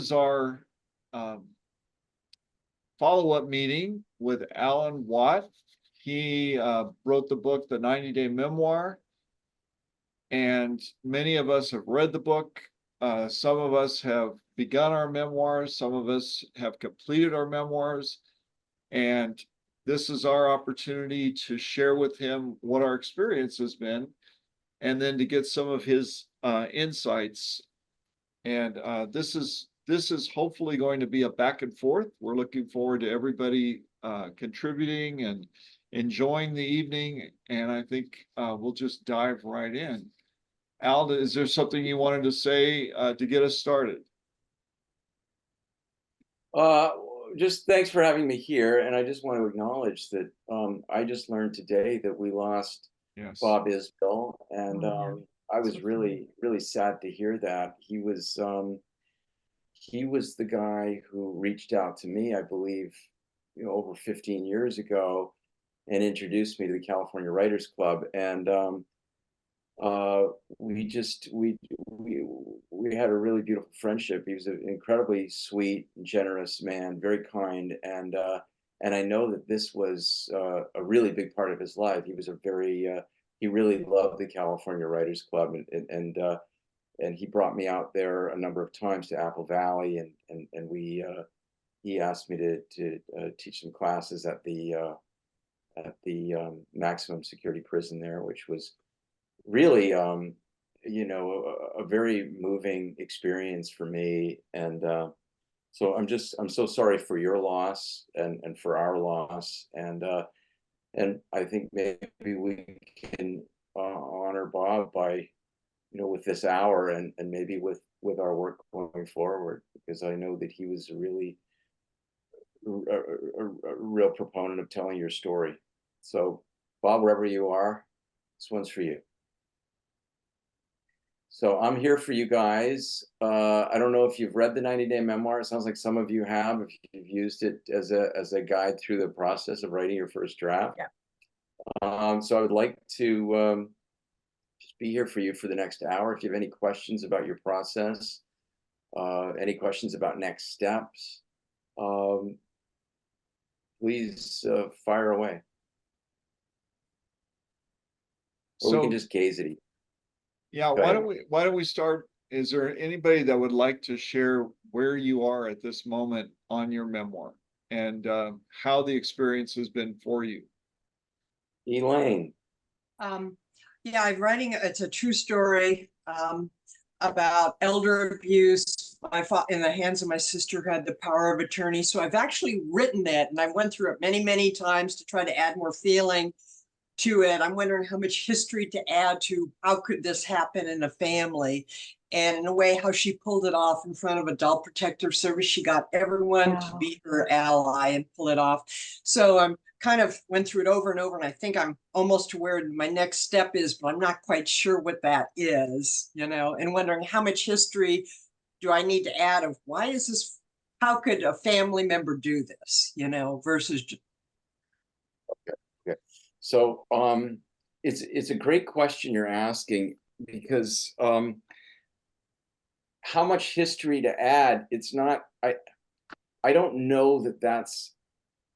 is our um, follow-up meeting with Alan Watt. He wrote the book, The 90-Day Memoir, and many of us have read the book. Some of us have begun our memoirs. Some of us have completed our memoirs. And this is our opportunity to share with him what our experience has been, and then to get some of his insights. And this is hopefully going to be a back and forth. We're looking forward to everybody contributing and enjoying the evening. And I think we'll just dive right in. Al, is there something you wanted to say to get us started? Just thanks for having me here. And I just want to acknowledge that I just learned today that we lost Bob Isbell. And I was really, really sad to hear that. He was the guy who reached out to me, I believe, over 15 years ago and introduced me to the California Writers Club. And we had a really beautiful friendship. He was an incredibly sweet and generous man, very kind, and I know that this was a really big part of his life. He was he really loved the California Writers Club, and he brought me out there a number of times to Apple Valley, and he asked me to teach some classes at the maximum security prison there, which was really a very moving experience for me. And so I'm so sorry for your loss and for our loss. And I think maybe we can honor Bob by with this hour and maybe with our work going forward, because I know that he was a real proponent of telling your story. So Bob, wherever you are, this one's for you. So I'm here for you guys. I don't know if you've read the 90-Day Memoir. It sounds like some of you have, if you've used it as a guide through the process of writing your first draft. Yeah. So I would like to just be here for you for the next hour. If you have any questions about your process, any questions about next steps, please fire away. Or we can just gaze at each. Yeah, why don't we start? Is there anybody that would like to share where you are at this moment on your memoir and how the experience has been for you? Elaine. Yeah, I'm writing, it's a true story about elder abuse. I fought in the hands of my sister who had the power of attorney. So I've actually written that, and I went through it many, many times to try to add more feeling to it. I'm wondering how much history to add to how could this happen in a family, and in a way how she pulled it off in front of Adult Protective Service. She got everyone to be her ally and pull it off. So I'm kind of went through it over and over, and I think I'm almost to where my next step is, but I'm not quite sure what that is, and wondering how much history do I need to add of why is this, how could a family member do this, versus. Okay. So it's a great question you're asking, because how much history to add? It's not, I don't know that that's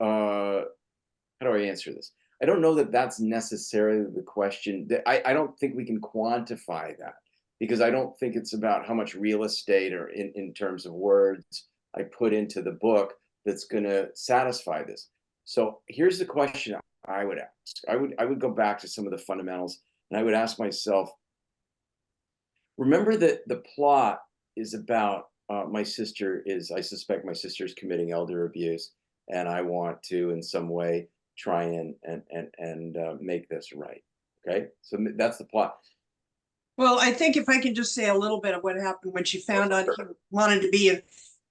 how do I answer this? I don't know that that's necessarily the question. I don't think we can quantify that, because I don't think it's about how much real estate or in terms of words I put into the book that's going to satisfy this. So here's the question I would ask. I would go back to some of the fundamentals, and I would ask myself, remember that the plot is about I suspect my sister is committing elder abuse, and I want to in some way try and make this right. Okay, so that's the plot. Well, I think if I can just say a little bit of what happened when she found out he wanted to be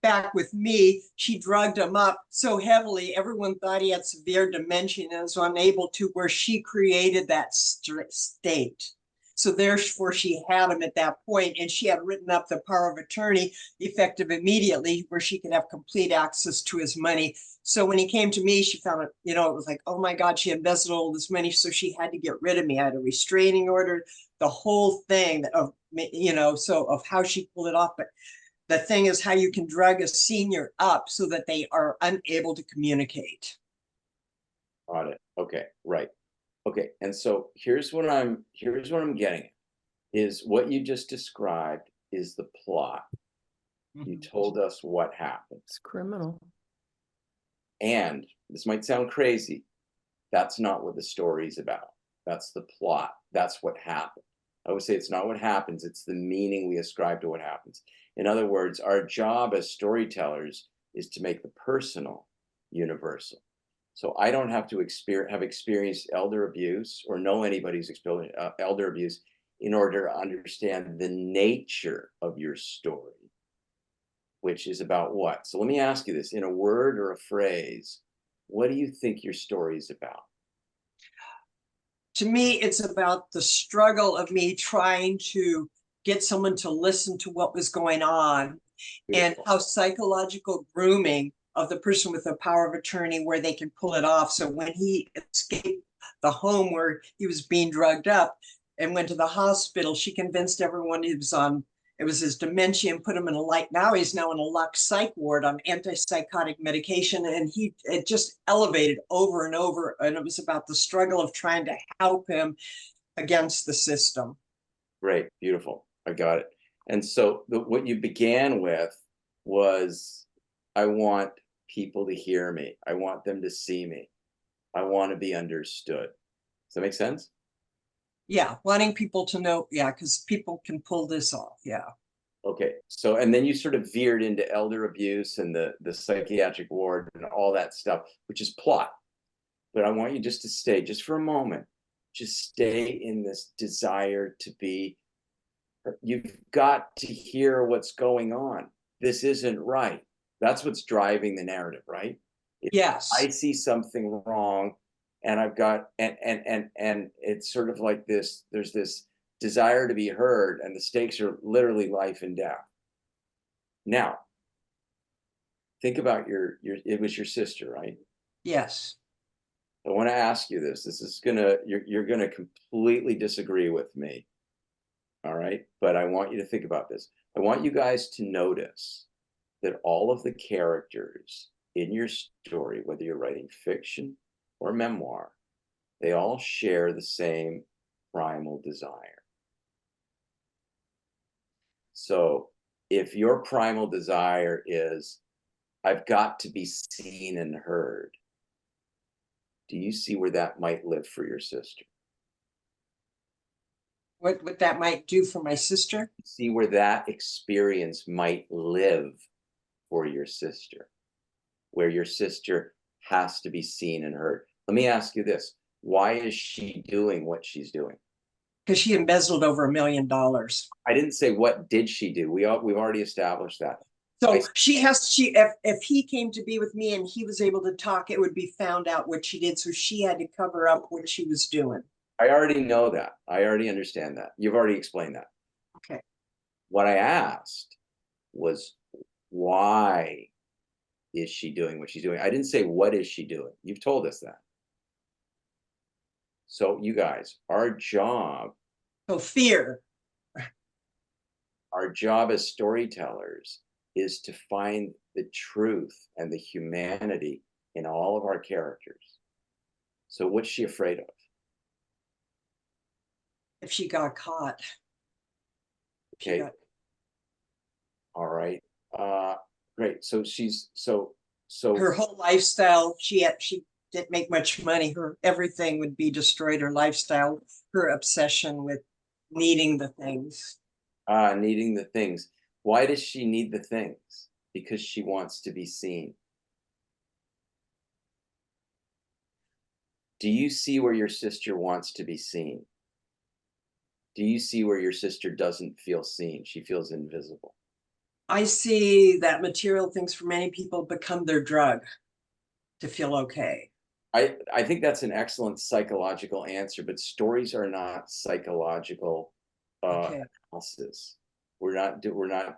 back with me, she drugged him up so heavily, everyone thought he had severe dementia and was unable to, where she created that state. So therefore she had him at that point, and she had written up the power of attorney effective immediately, where she could have complete access to his money. So when he came to me, she found it, it was like, oh my God, she embezzled all this money. So she had to get rid of me. I had a restraining order, the whole thing of, so of how she pulled it off. But the thing is how you can drug a senior up so that they are unable to communicate. Got it. Okay, right. Okay, and so here's what I'm getting at, is what you just described is the plot. You told us what happened. It's criminal. And this might sound crazy. That's not what the story's about. That's the plot. That's what happened. I would say it's not what happens, it's the meaning we ascribe to what happens. In other words, our job as storytellers is to make the personal universal. So I don't have to have experienced elder abuse or know anybody who's experienced elder abuse in order to understand the nature of your story, which is about what? So let me ask you this in a word or a phrase. What do you think your story is about? To me, it's about the struggle of me trying to get someone to listen to what was going on. Beautiful. And how psychological grooming of the person with the power of attorney, where they can pull it off. So when he escaped the home where he was being drugged up and went to the hospital, she convinced everyone he was on, it was his dementia, and put him in a light. Now he's now in a locked psych ward on antipsychotic medication. And it just elevated over and over. And it was about the struggle of trying to help him against the system. Great, beautiful. I got it. And so what you began with was, I want people to hear me. I want them to see me. I want to be understood. Does that make sense? Yeah, wanting people to know, yeah, because people can pull this off, yeah. Okay, so, and then you sort of veered into elder abuse and the psychiatric ward and all that stuff, which is plot. But I want you just to stay, just for a moment, just stay in this desire to be, you've got to hear what's going on. This isn't right. That's what's driving the narrative, right? Yes. I see something wrong, and I've got and it's sort of like this, there's this desire to be heard, and the stakes are literally life and death. Now, think about your it was your sister, right? Yes. I want to ask you this. This is gonna, you're gonna completely disagree with me. All right, but I want you to think about this. I want you guys to notice that all of the characters in your story, whether you're writing fiction or memoir, they all share the same primal desire. So if your primal desire is, I've got to be seen and heard, do you see where that might live for your sister? What that might do for my sister? See where that experience might live for your sister, where your sister has to be seen and heard. Let me ask you this. Why is she doing what she's doing? Because she embezzled over $1 million. I didn't say what did she do. We've already established that. So if he came to be with me and he was able to talk, it would be found out what she did. So she had to cover up what she was doing. I already know that. I already understand that. You've already explained that. Okay. What I asked was, why is she doing what she's doing? I didn't say, what is she doing? You've told us that. So you guys, our job. So fear. Our job as storytellers is to find the truth and the humanity in all of our characters. So what's she afraid of? If she got caught. Okay. All right. Great. So she's so her whole lifestyle, she didn't make much money. Her everything would be destroyed. Her lifestyle, her obsession with needing the things. Needing the things. Why does she need the things? Because she wants to be seen. Do you see where your sister wants to be seen? Do you see where your sister doesn't feel seen? She feels invisible. I see that material things for many people become their drug to feel okay. I think that's an excellent psychological answer, but stories are not psychological analysis. We're not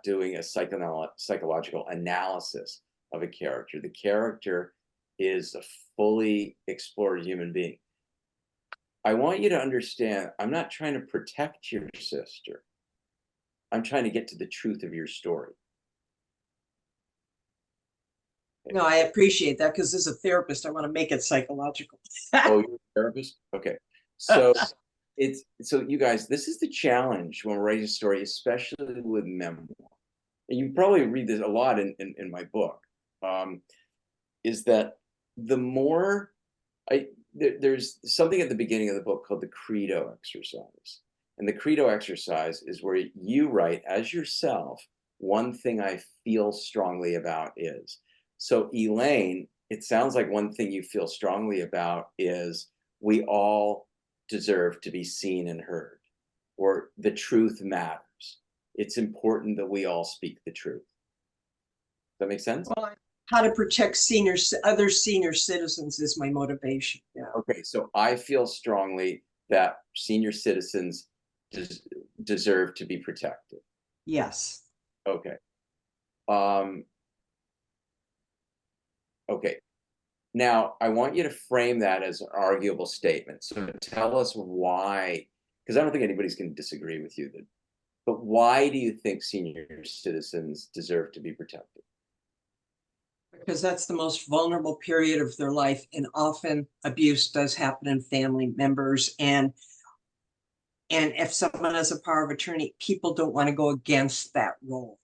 doing a psychological analysis of a character. The character is a fully explored human being. I want you to understand, I'm not trying to protect your sister. I'm trying to get to the truth of your story. No, I appreciate that because as a therapist, I want to make it psychological. Oh, you're a therapist? Okay. So so you guys, this is the challenge when we're writing a story, especially with memoir. And you probably read this a lot in my book. Is that the more there's something at the beginning of the book called the credo exercise. And the credo exercise is where you write as yourself, one thing I feel strongly about is. So Elaine, it sounds like one thing you feel strongly about is we all deserve to be seen and heard, or the truth matters. It's important that we all speak the truth. Does that make sense? Well, how to protect other senior citizens is my motivation. Yeah. Okay, so I feel strongly that senior citizens deserve to be protected. Yes. Okay. Okay. Now, I want you to frame that as an arguable statement. So tell us why, because I don't think anybody's going to disagree with you, but why do you think senior citizens deserve to be protected? Because that's the most vulnerable period of their life, and often abuse does happen in family members. And if someone has a power of attorney, people don't want to go against that role,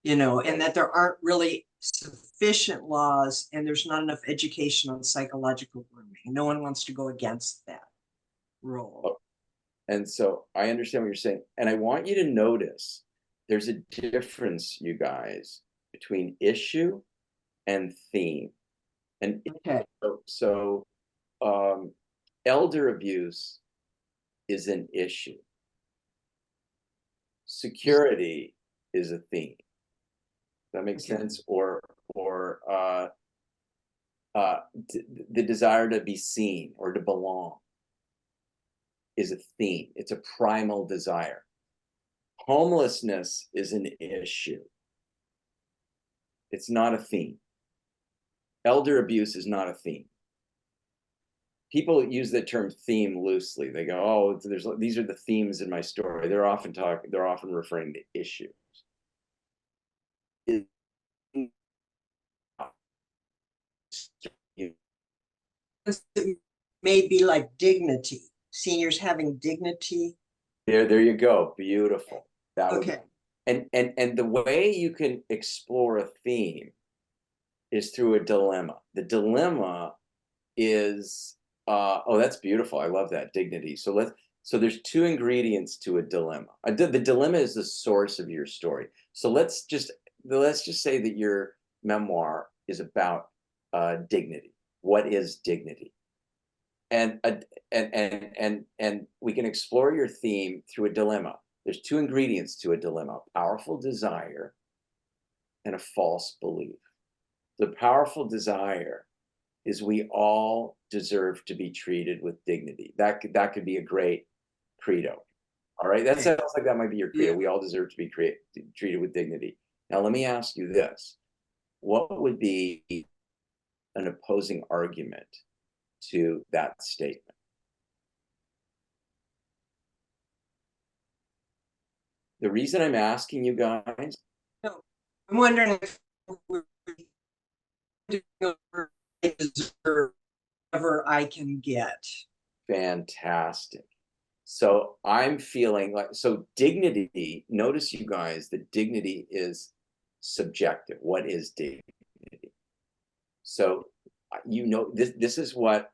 and that there aren't really sufficient laws and there's not enough education on psychological grooming. No one wants to go against that role. And so I understand what you're saying. And I want you to notice there's a difference, you guys, between issue and theme. And Okay. so elder abuse is an issue. Security is a theme. That makes sense? Or the desire to be seen or to belong is a theme. It's a primal desire. Homelessness is an issue. It's not a theme. Elder abuse is not a theme. People use the term theme loosely. They go, "Oh, these are the themes in my story." They're often referring to issues. It may be like dignity, seniors having dignity. There you go. Beautiful. That would be, Okay. and the way you can explore a theme is through a dilemma. The dilemma is oh, that's beautiful. I love that, dignity. So there's two ingredients to a dilemma. The dilemma is the source of your story. So let's just say that your memoir is about dignity. What is dignity? And we can explore your theme through a dilemma. There's two ingredients to a dilemma: powerful desire and a false belief. The powerful desire is we all deserve to be treated with dignity. That could be a great credo. All right, that sounds like that might be your credo. We all deserve to be treated with dignity. Now, let me ask you this: what would be an opposing argument to that statement? The reason I'm asking you guys, No, I'm wondering if I deserve whatever I can get. fantastic. So I'm feeling like, so dignity, notice you guys that dignity is subjective. What is dignity? So this is what,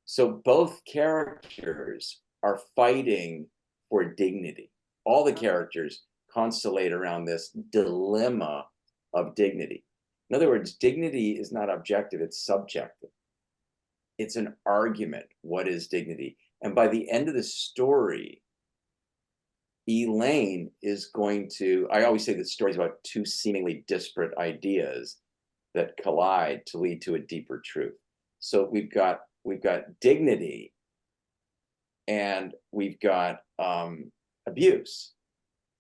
so both characters are fighting for dignity. All the characters constellate around this dilemma of dignity. In other words, dignity is not objective, it's subjective. It's an argument. What is dignity? And by the end of the story, Elaine is going to, I always say that stories about two seemingly disparate ideas that collide to lead to a deeper truth. So we've got dignity and we've got abuse.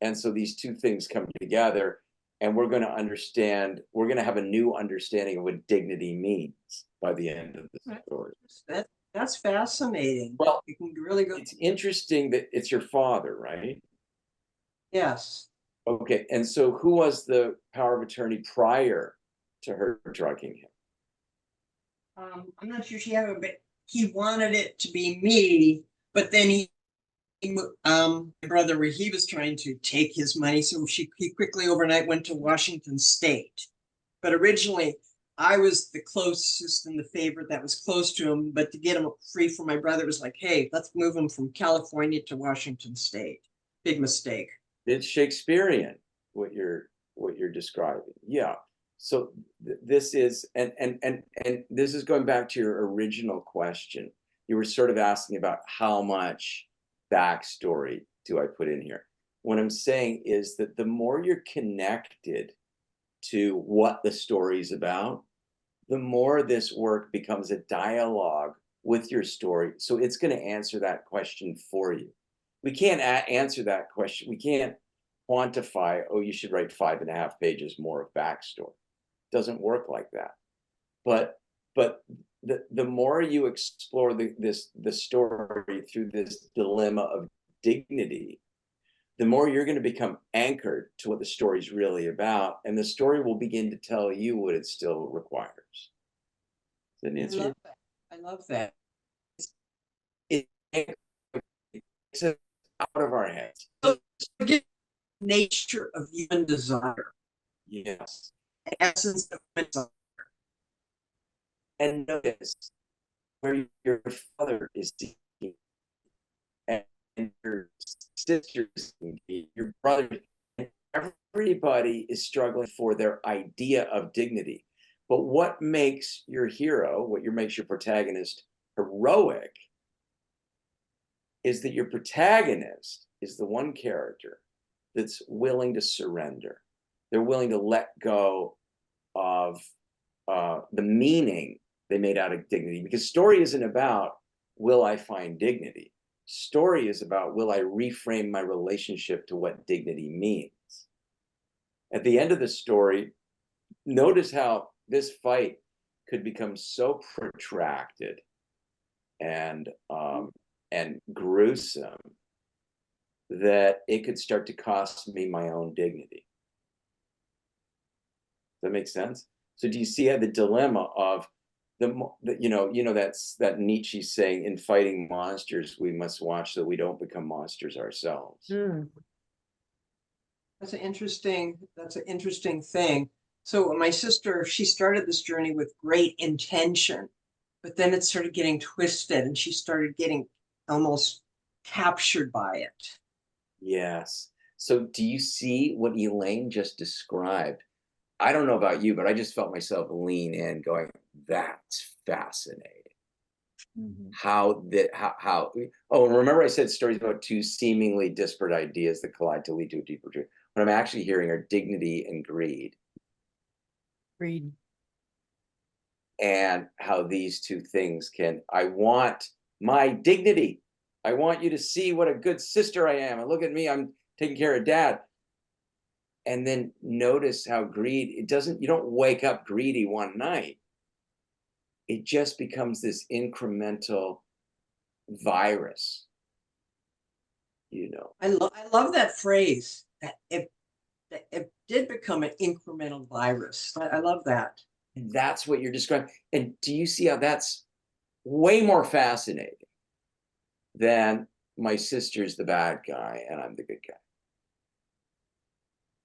And so these two things come together, and we're going to have a new understanding of what dignity means by the end of the story. That's fascinating. Well, you can really go. It's interesting that it's your father, right? Yes. Okay, and so who was the power of attorney prior to her drugging him? I'm not sure she had it, but he wanted it to be me, but then my brother, where he was trying to take his money, so he quickly overnight went to Washington State. But originally, I was the closest and the favorite that was close to him. But to get him free from my brother was like, hey, let's move him from California to Washington State. Big mistake. It's Shakespearean what you're describing. Yeah. So this is and this is going back to your original question. You were sort of asking about how much backstory do I put in here. What I'm saying is that the more you're connected to what the story's about, the more this work becomes a dialogue with your story. So it's going to answer that question for you. We can't answer that question. We can't quantify, oh, you should write 5.5 pages more of backstory. It doesn't work like that. But the more you explore the story through this dilemma of dignity, the more you're going to become anchored to what the story's really about, and the story will begin to tell you what it still requires. Does that answer? I love that. It takes it out of our heads. Nature of human desire. Yes. Essence of desire. And notice where your father is seeking, and your sister is seeking, your brother, everybody is struggling for their idea of dignity. But what makes your hero, makes your protagonist heroic, is that your protagonist is the one character that's willing to surrender. They're willing to let go of the meaning they made out of dignity. Because story isn't about, will I find dignity? Story is about, will I reframe my relationship to what dignity means? At the end of the story, notice how this fight could become so protracted and gruesome that it could start to cost me my own dignity. Does that make sense? So do you see how the dilemma of that's that Nietzsche saying, in fighting monsters, we must watch so we don't become monsters ourselves. That's an interesting thing. So my sister, she started this journey with great intention, but then it started getting twisted and she started getting almost captured by it. Yes. So do you see what Elaine just described? I don't know about you, but I just felt myself lean in going, that's fascinating. How remember I said stories about two seemingly disparate ideas that collide to lead to a deeper truth. What I'm actually hearing are dignity and greed. And how these two things I want my dignity. I want you to see what a good sister I am. And look at me, I'm taking care of dad. And then notice how greed, you don't wake up greedy one night. It just becomes this incremental virus. I love that phrase, that it did become an incremental virus. I love that. And that's what you're describing. And do you see how that's way more fascinating than my sister's the bad guy and I'm the good guy?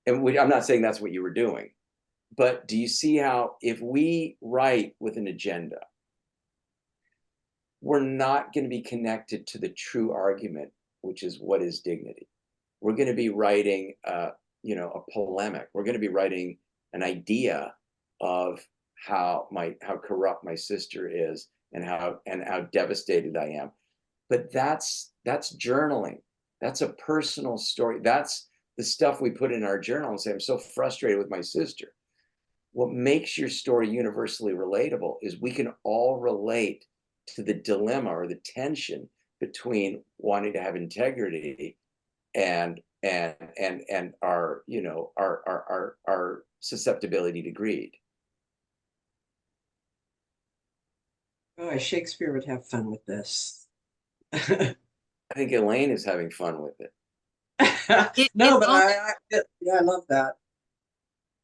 And I'm not saying that's what you were doing, but do you see how if we write with an agenda, we're not going to be connected to the true argument, which is what is dignity. We're going to be writing a polemic. We're going to be writing an idea of how corrupt my sister is and how devastated I am. But that's journaling. That's a personal story. That's the stuff we put in our journal and say, I'm so frustrated with my sister. What makes your story universally relatable is we can all relate to the dilemma or the tension between wanting to have integrity and our susceptibility to greed. Oh, Shakespeare would have fun with this. I think Elaine is having fun with it. No, but I love that.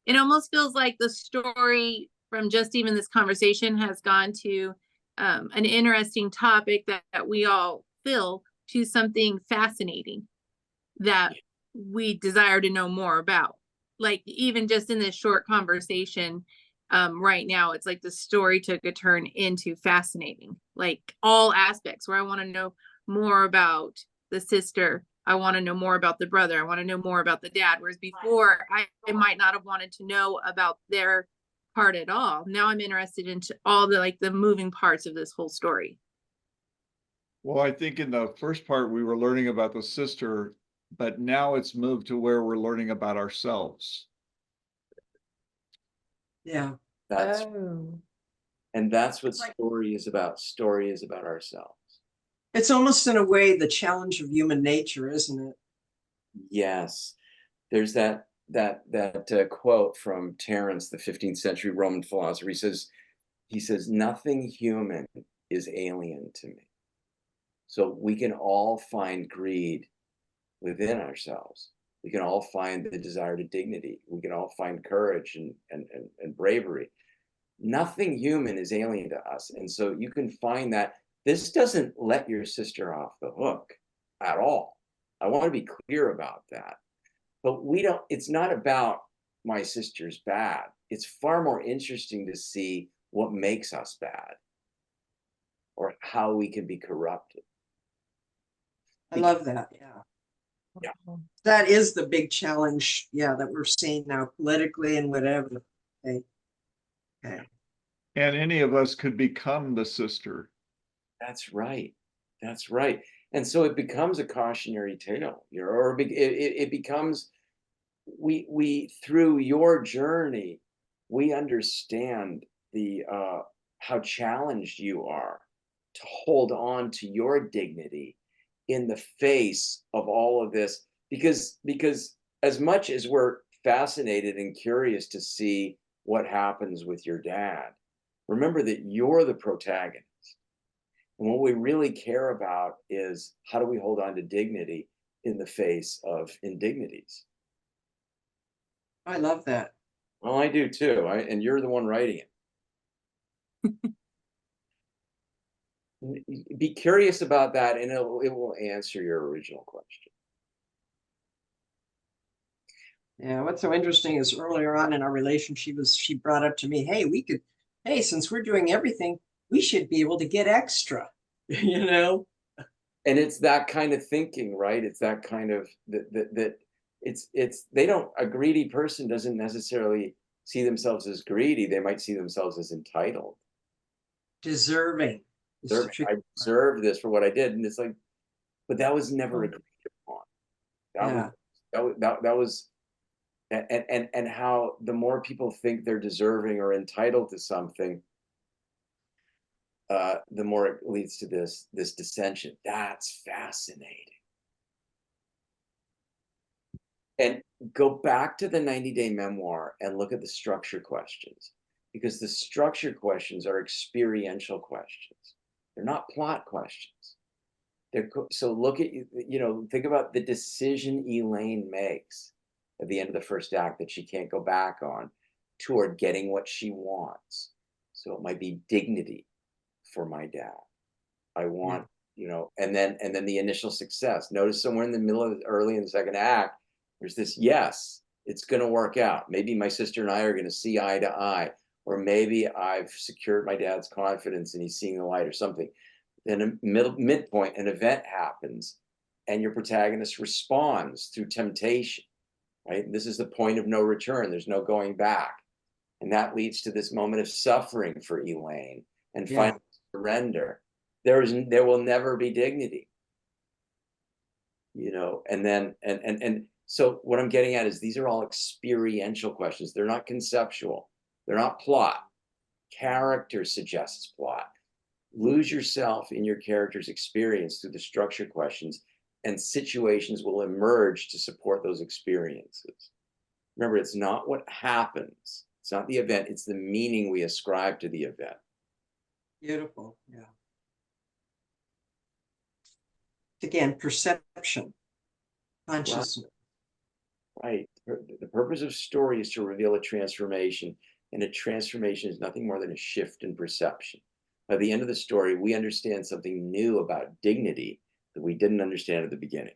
it almost feels like the story from just even this conversation has gone to an interesting topic that we all feel to something fascinating that we desire to know more about. Like even just in this short conversation, right now, it's like the story took a turn into fascinating, like all aspects where I want to know more about the sister. I want to know more about the brother. I want to know more about the dad. Whereas before I might not have wanted to know about their part at all. Now I'm interested in all the like the moving parts of this whole story. Well, I think in the first part, we were learning about the sister, but now it's moved to where we're learning about ourselves. Yeah. That's Oh. and that's what Like- story is about. Story is about ourselves. It's almost in a way the challenge of human nature, isn't it? Yes, there's that quote from Terence, the 15th century Roman philosopher. He says, "Nothing human is alien to me." So we can all find greed within ourselves. We can all find the desire to dignity. We can all find courage and bravery. Nothing human is alien to us. And so you can find that this doesn't let your sister off the hook at all. I want to be clear about that. But it's not about my sister's bad. It's far more interesting to see what makes us bad or how we can be corrupted. I love that. Yeah. Yeah. That is the big challenge. Yeah. That we're seeing now politically and whatever. Okay. Okay. And any of us could become the sister. That's right. That's right. And so it becomes a cautionary tale, or it becomes, we through your journey, we understand the how challenged you are to hold on to your dignity in the face of all of this, because as much as we're fascinated and curious to see what happens with your dad, remember that you're the protagonist. And what we really care about is how do we hold on to dignity in the face of indignities. I love that. Well, I do too. And you're the one writing it. Be curious about that, and it will answer your original question. Yeah. What's so interesting is earlier on in our relationship, she brought up to me, hey, since we're doing everything, we should be able to get extra, you know? And it's that kind of thinking, right? It's that kind of that it's they don't, a greedy person doesn't necessarily see themselves as greedy. They might see themselves as entitled. Deserving. I deserve this for what I did. And it's like, but that was never agreed upon. That was and how the more people think they're deserving or entitled to something, the more it leads to this dissension. That's fascinating. And go back to the 90-day memoir and look at the structure questions, because the structure questions are experiential questions. They're not plot questions. So look at, think about the decision Elaine makes at the end of the first act that she can't go back on toward getting what she wants. So it might be dignity for my dad. I want, and then the initial success. Notice somewhere in the middle of early in the second act, there's this, yes, it's going to work out. Maybe my sister and I are going to see eye to eye, or maybe I've secured my dad's confidence and he's seeing the light or something. Then a midpoint, an event happens and your protagonist responds through temptation, right? This is the point of no return. There's no going back. And that leads to this moment of suffering for Elaine and final surrender. There will never be dignity, and then, and so what I'm getting at is these are all experiential questions. They're not conceptual. They're not plot. Character suggests plot. Lose yourself in your character's experience through the structure questions, and situations will emerge to support those experiences. Remember, it's not what happens. It's not the event. It's the meaning we ascribe to the event. Beautiful. Yeah. Again, perception, consciousness. Right. The purpose of story is to reveal a transformation, and a transformation is nothing more than a shift in perception. By the end of the story, we understand something new about dignity that we didn't understand at the beginning.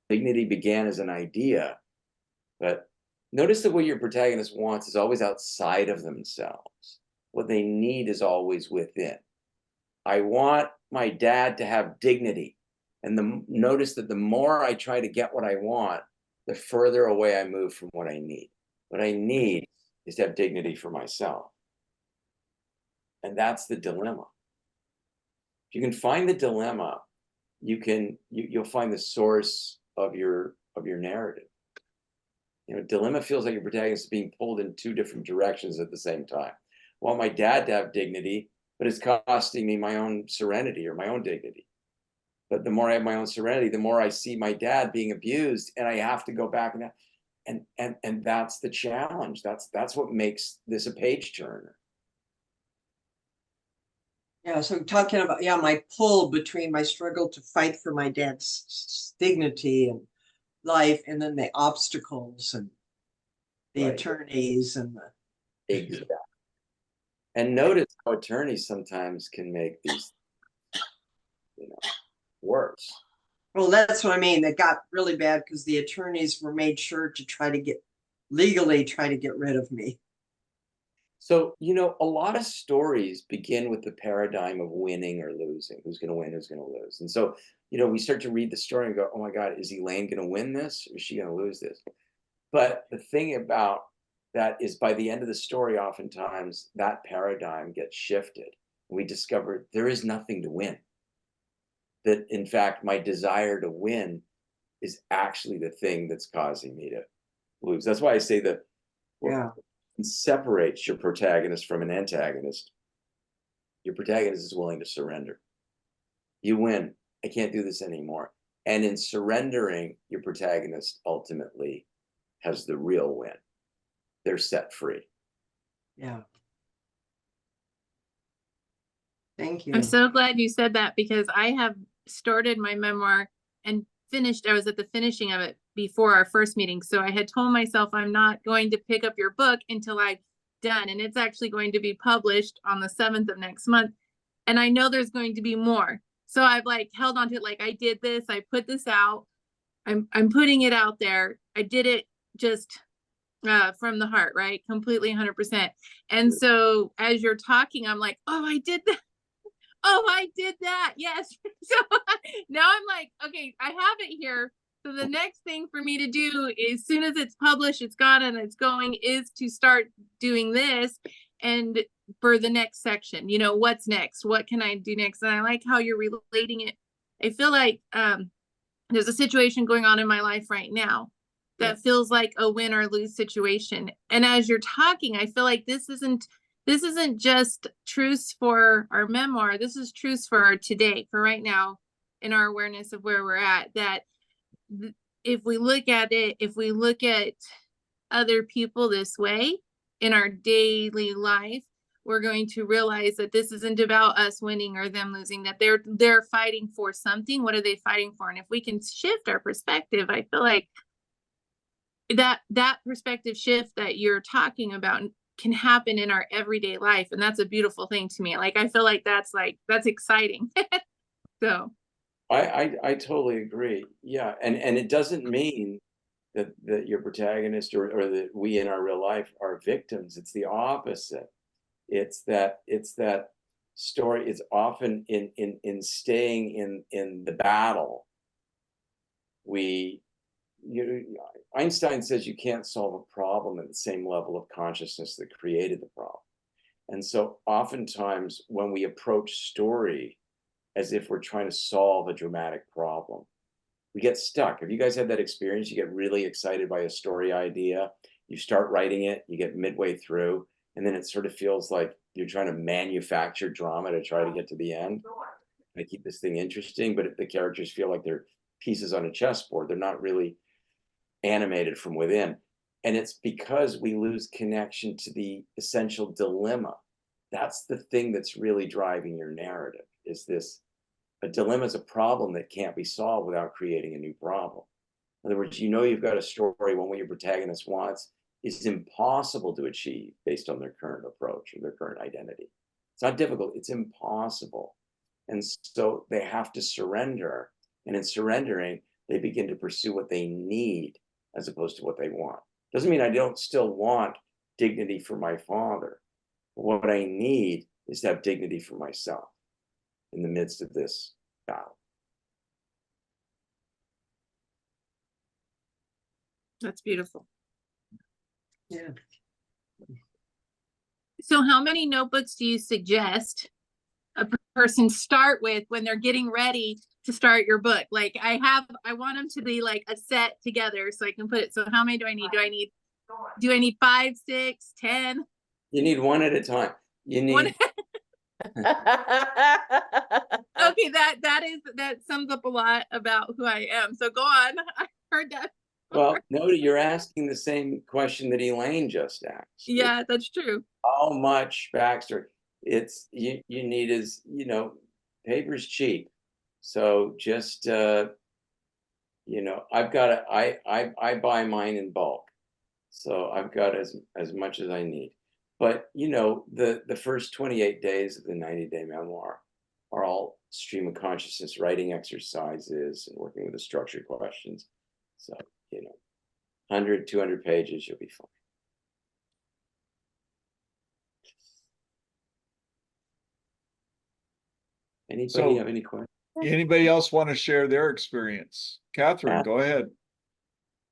Dignity began as an idea, but notice that what your protagonist wants is always outside of themselves. What they need is always within. I want my dad to have dignity. And notice that the more I try to get what I want, the further away I move from what I need. What I need is to have dignity for myself. And that's the dilemma. If you can find the dilemma, you'll find the source of your narrative. Dilemma feels like your protagonist is being pulled in two different directions at the same time. I want my dad to have dignity, but it's costing me my own serenity or my own dignity. But the more I have my own serenity, the more I see my dad being abused, and I have to go back and that's the challenge. That's what makes this a page turner. Yeah, so talking about, yeah, my pull between my struggle to fight for my dad's dignity and life, and then the obstacles and the Right. attorneys and the, Exactly. And notice how attorneys sometimes can make these, worse. well, that's what I mean. It got really bad because the attorneys were made sure to legally try to get rid of me. So, a lot of stories begin with the paradigm of winning or losing. Who's going to win? Who's going to lose? And so, we start to read the story and go, oh my God, is Elaine going to win this? Or is she going to lose this? But the thing about that is by the end of the story, oftentimes that paradigm gets shifted. We discover there is nothing to win. That in fact, my desire to win is actually the thing that's causing me to lose. That's why I say that Yeah. separates your protagonist from an antagonist. Your protagonist is willing to surrender. You win. I can't do this anymore. And in surrendering, your protagonist ultimately has the real win. They're set free. Yeah. Thank you. I'm so glad you said that because I have started my memoir and finished. I was at the finishing of it before our first meeting. So I had told myself I'm not going to pick up your book until I've done. And it's actually going to be published on the 7th of next month. And I know there's going to be more. So I've held on to it. I did this, I put this out. I'm putting it out there. I did it just from the heart, right? Completely 100%. And so as you're talking, I'm like, oh, I did that. Oh, I did that. Yes. So now I'm okay, I have it here. So the next thing for me to do is, as soon as it's published, it's gone and it's going, is to start doing this. And for the next section, what's next? What can I do next? And I like how you're relating it. I feel like there's a situation going on in my life right now that feels like a win or lose situation. And as you're talking, I feel like this isn't just truths for our memoir. This is truths for our today, for right now, in our awareness of where we're at. That if we look at it, if we look at other people this way in our daily life, we're going to realize that this isn't about us winning or them losing, that they're fighting for something. What are they fighting for? And if we can shift our perspective, I feel like that perspective shift that you're talking about can happen in our everyday life. And that's a beautiful thing to me. I feel like that's exciting. So I totally agree. Yeah. And it doesn't mean that your protagonist or that we in our real life are victims. It's the opposite. It's that story is often in staying in the battle. Einstein says you can't solve a problem at the same level of consciousness that created the problem. And so oftentimes when we approach story as if we're trying to solve a dramatic problem, we get stuck. Have you guys had that experience? You get really excited by a story idea, you start writing it, you get midway through, and then it sort of feels like you're trying to manufacture drama to try to get to the end. I keep this thing interesting, but if the characters feel like they're pieces on a chessboard, they're not really animated from within. And it's because we lose connection to the essential dilemma. That's the thing that's really driving your narrative, is this: a dilemma is a problem that can't be solved without creating a new problem. In other words, you know you've got a story when what your protagonist wants is impossible to achieve based on their current approach or their current identity. It's not difficult, it's impossible. And so they have to surrender. And in surrendering, they begin to pursue what they need as opposed to what they want. Doesn't mean I don't still want dignity for my father. What I need is to have dignity for myself in the midst of this battle. That's beautiful. Yeah. So how many notebooks do you suggest a person start with when they're getting ready to start your book? Like I want them to be like a set together so I can put it. So how many do I need? Do I need 5, 6, 10? You need one at a time. You One. need Okay, that sums up a lot about who I am. So go on. I heard that. well, no, you're asking the same question that Elaine just asked. Yeah, that's true. How much backstory? It's you need is, paper's cheap. So just I've got I buy mine in bulk. So I've got as much as I need. But the first 28 days of the 90-day memoir are all stream of consciousness writing exercises and working with the structured questions. So, 100, 200 pages, you'll be fine. Anybody have any questions? Anybody else want to share their experience? Catherine, go ahead.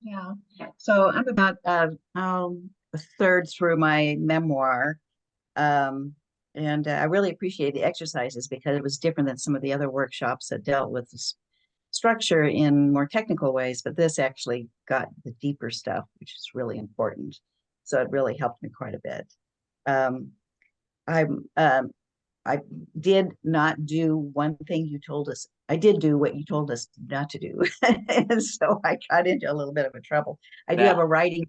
Yeah, so I'm about a third through my memoir, and I really appreciate the exercises because it was different than some of the other workshops that dealt with this structure in more technical ways, but this actually got the deeper stuff, which is really important. So it really helped me quite a bit. I did not do one thing you told us. I did do what you told us not to do. And so I got into a little bit of a trouble. I have a writing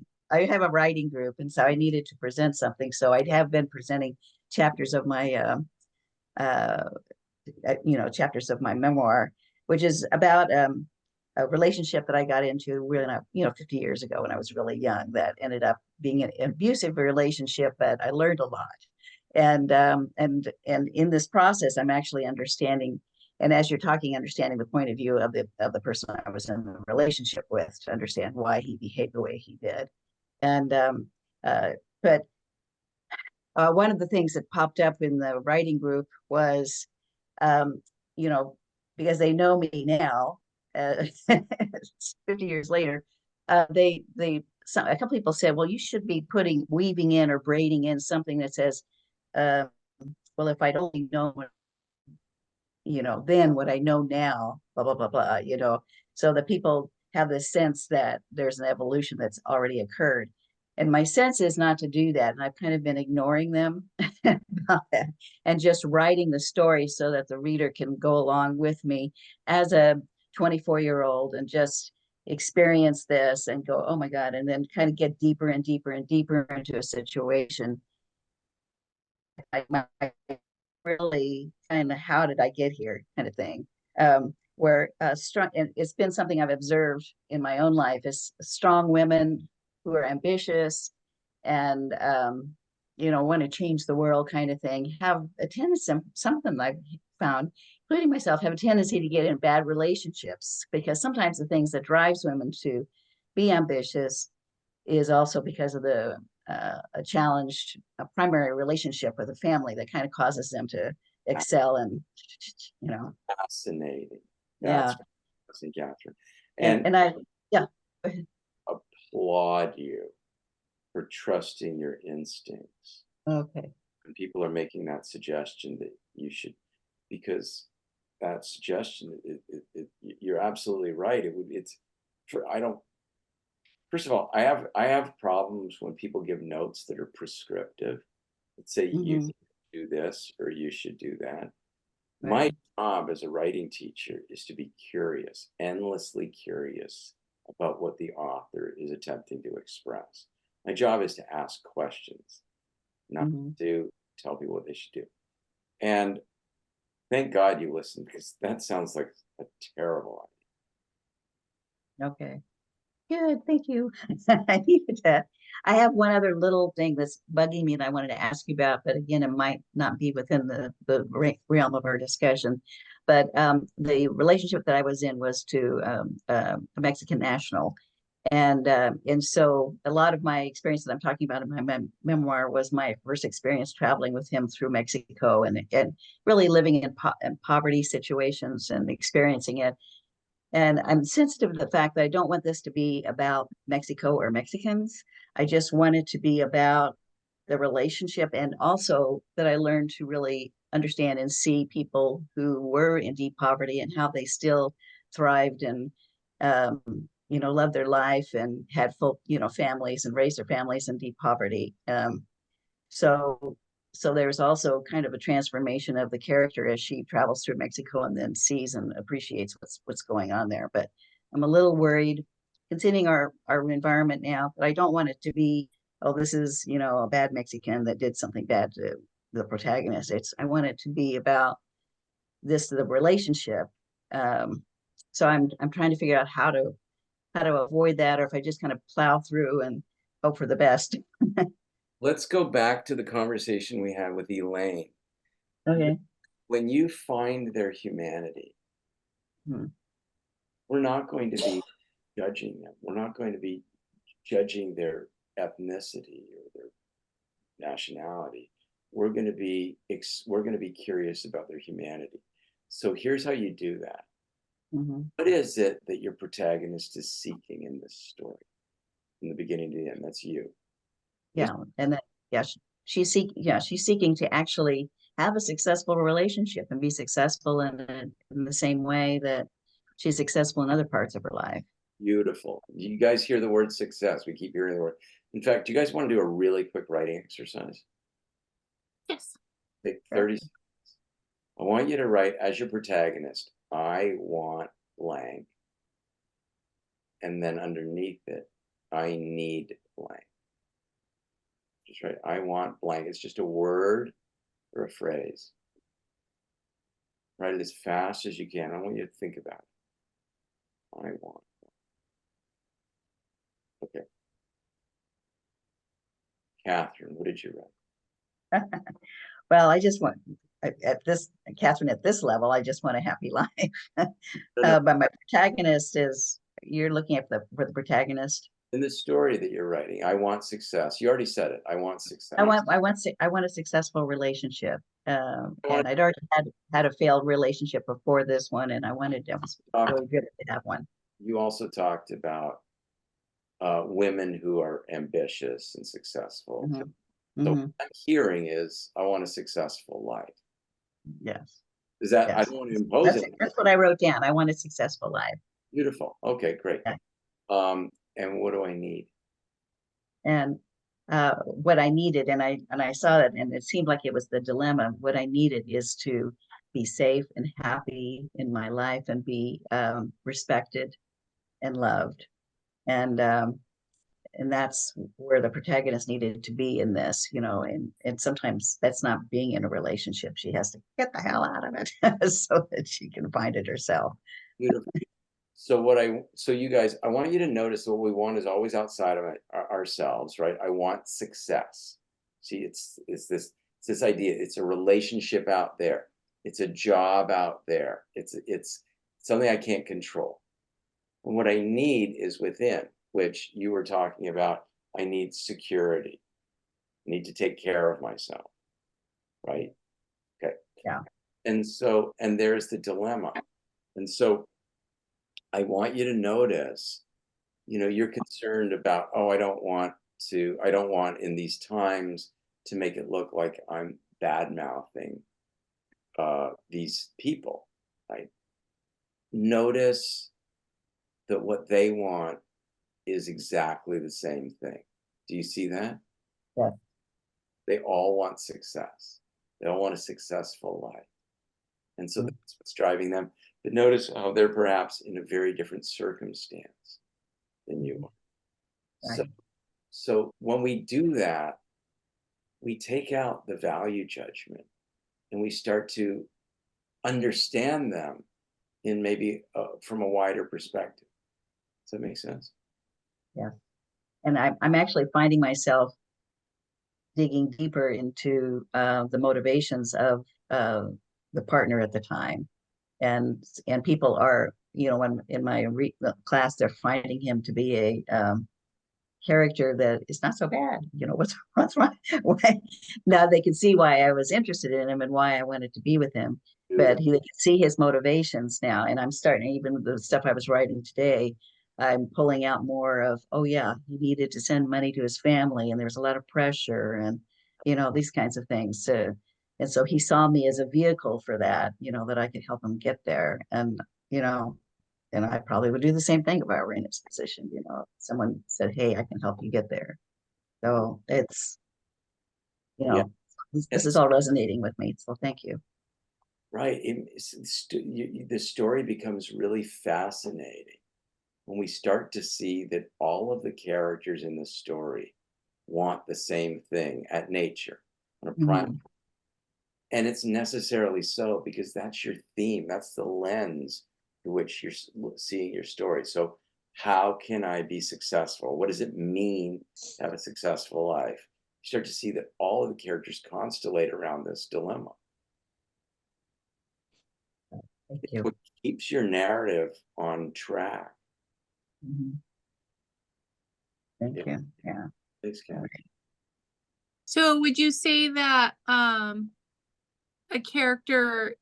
group, and so I needed to present something. So I have been presenting chapters of my chapters of my memoir, which is about a relationship that I got into really not, 50 years ago when I was really young, that ended up being an abusive relationship, but I learned a lot. And in this process, I'm actually understanding, and as you're talking, understanding the point of view of the person I was in a relationship with to understand why he behaved the way he did. And but one of the things that popped up in the writing group was, because they know me now, 50 years later, a couple people said, well, you should be weaving in or braiding in something that says, well, if I'd only known, then what I know now, blah, blah, blah, blah, so that people have this sense that there's an evolution that's already occurred. And my sense is not to do that. And I've kind of been ignoring them about that and just writing the story so that the reader can go along with me as a 24-year-old and just experience this and go, oh my God, and then kind of get deeper and deeper and deeper into a situation. I really kind of, how did I get here kind of thing, where strong, and it's been something I've observed in my own life, is strong women who are ambitious and want to change the world kind of thing have a tendency, something I've found, including myself, have a tendency to get in bad relationships, because sometimes the things that drives women to be ambitious is also because of a challenged primary relationship with a family that kind of causes them to excel and Fascinating. Yeah. That's fascinating, Catherine. And I applaud you for trusting your instincts. Okay. When people are making that suggestion that you should, because that suggestion, you're absolutely right. First of all, I have problems when people give notes that are prescriptive, that say you should do this or you should do that. Right. My job as a writing teacher is to be curious, endlessly curious about what the author is attempting to express. My job is to ask questions, not to tell people what they should do. And thank God you listened, because that sounds like a terrible Okay. Good, thank you. I needed that. I have one other little thing that's bugging me that I wanted to ask you about, but again, it might not be within the realm of our discussion. But the relationship that I was in was to a Mexican national, and so a lot of my experience that I'm talking about in my memoir was my first experience traveling with him through Mexico and really living in poverty situations and experiencing it. And I'm sensitive to the fact that I don't want this to be about Mexico or Mexicans. I just want it to be about the relationship, and also that I learned to really understand and see people who were in deep poverty and how they still thrived and, um, loved their life and had full, families and raised their families in deep poverty. So so there's also kind of a transformation of the character as she travels through Mexico and then sees and appreciates what's going on there. But I'm a little worried, considering our environment now, but I don't want it to be, oh, this is, a bad Mexican that did something bad to the protagonist. I want it to be about the relationship. Um, so I'm trying to figure out how to avoid that, or if I just kind of plow through and hope for the best. Let's go back to the conversation we had with Elaine. Okay. When you find their humanity, Hmm. we're not going to be judging them. We're not going to be judging their ethnicity or their nationality. We're going to be curious about their humanity. So here's how you do that. Mm-hmm. What is it that your protagonist is seeking in this story, from the beginning to the end? That's you. Yeah, and then yeah, she's seeking to actually have a successful relationship and be successful in the same way that she's successful in other parts of her life. Beautiful. You guys hear the word success? We keep hearing the word. In fact, do you guys want to do a really quick writing exercise? Yes. Take Sure. 30 seconds. I want you to write as your protagonist, I want blank. And then underneath it, I need blank. Just write, I want blank. It's just a word or a phrase. Write it as fast as you can. I want you to think about it. I want. Okay. Catherine, what did you write? Well, I just want at this Catherine, at this level, I just want a happy life. No. But my protagonist is, you're looking at for the protagonist. In the story that you're writing, I want success. You already said it. I want success. I want a successful relationship. And I'd already had a failed relationship before this one, and I was really good to have one. You also talked about women who are ambitious and successful. Mhm. So Mhm. what I'm hearing is, I want a successful life. Yes. Is that, I Yes. don't want to impose That's, it. that's what I wrote down. I want a successful life. Beautiful. Okay, great. Yeah. And what do I need? And what I needed, and I saw that, and it seemed like it was the dilemma. What I needed is to be safe and happy in my life and be respected and loved. And that's where the protagonist needed to be in this, and sometimes that's not being in a relationship. She has to get the hell out of it so that she can find it herself. Beautiful. So you guys, I want you to notice what we want is always outside of ourselves, right? I want success. See, it's this idea. It's a relationship out there. It's a job out there. It's something I can't control. And what I need is within, which you were talking about. I need security. I need to take care of myself, right? Okay. Yeah. And there's the dilemma. And so I want you to notice, you're concerned about, oh, I don't want in these times to make it look like I'm bad mouthing these people, right? Notice that what they want is exactly the same thing. Do you see that? Yeah. They all want success. They all want a successful life. And so that's what's driving them. But notice how they're perhaps in a very different circumstance than you are. Right. So when we do that, we take out the value judgment and we start to understand them in maybe from a wider perspective. Does that make sense? And I'm actually finding myself digging deeper into the motivations of the partner at the time. And people are, when in my class, they're finding him to be a character that is not so bad. What's wrong? Why? Now they can see why I was interested in him and why I wanted to be with him. But they can see his motivations now, and I'm starting, even the stuff I was writing today, I'm pulling out more of, oh yeah, he needed to send money to his family, and there was a lot of pressure, and these kinds of things. And so he saw me as a vehicle for that, that I could help him get there. And I probably would do the same thing if I were in his position. If someone said, hey, I can help you get there. So it's, Yeah. this is all resonating with me. So thank you. Right. The story becomes really fascinating when we start to see that all of the characters in the story want the same thing at nature on a prime. And it's necessarily so, because that's your theme. That's the lens through which you're seeing your story. So how can I be successful? What does it mean to have a successful life? You start to see that all of the characters constellate around this dilemma. Thank It's you. what keeps your narrative on track. Thank Yeah. you. Yeah. Thanks, Kat. So would you say that a character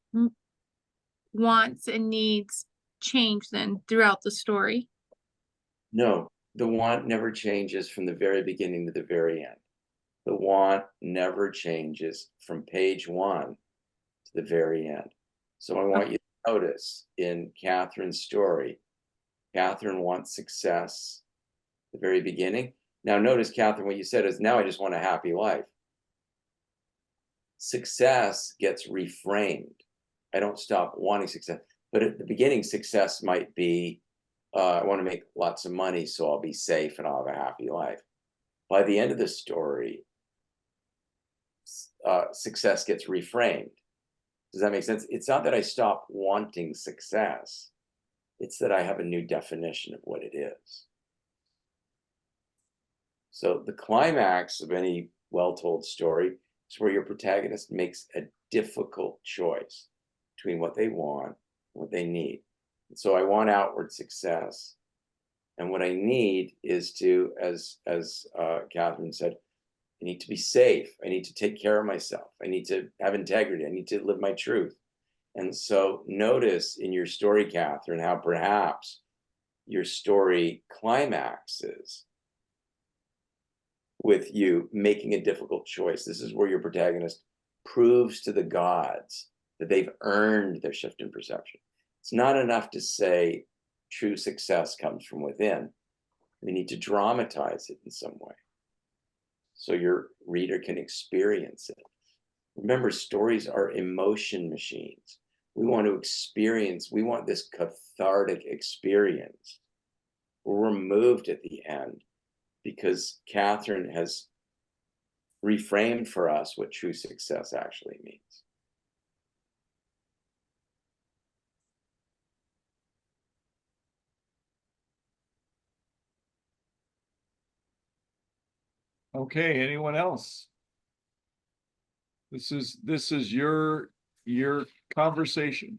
wants and needs change then throughout the story? No, the want never changes from the very beginning to the very end. The want never changes from page 1 to the very end. So I want you to notice in Catherine's story, Catherine wants success at the very beginning. Now notice, Catherine, what you said is, now I just want a happy life. Success gets reframed. I don't stop wanting success. But at the beginning, success might be, I want to make lots of money so I'll be safe and I'll have a happy life. By the end of the story, success gets reframed. Does that make sense? It's not that I stop wanting success. It's that I have a new definition of what it is. So the climax of any well-told story is where your protagonist makes a difficult choice between what they want and what they need. And so I want outward success. And what I need is to, as Catherine said, I need to be safe. I need to take care of myself. I need to have integrity. I need to live my truth. And so notice in your story, Catherine, how perhaps your story climaxes with you making a difficult choice. This is where your protagonist proves to the gods that they've earned their shift in perception. It's not enough to say true success comes from within. We need to dramatize it in some way so your reader can experience it. Remember, stories are emotion machines. We want to experience, we want this cathartic experience. We're moved at the end because Catherine has reframed for us what true success actually means. Okay, anyone else? This is your conversation.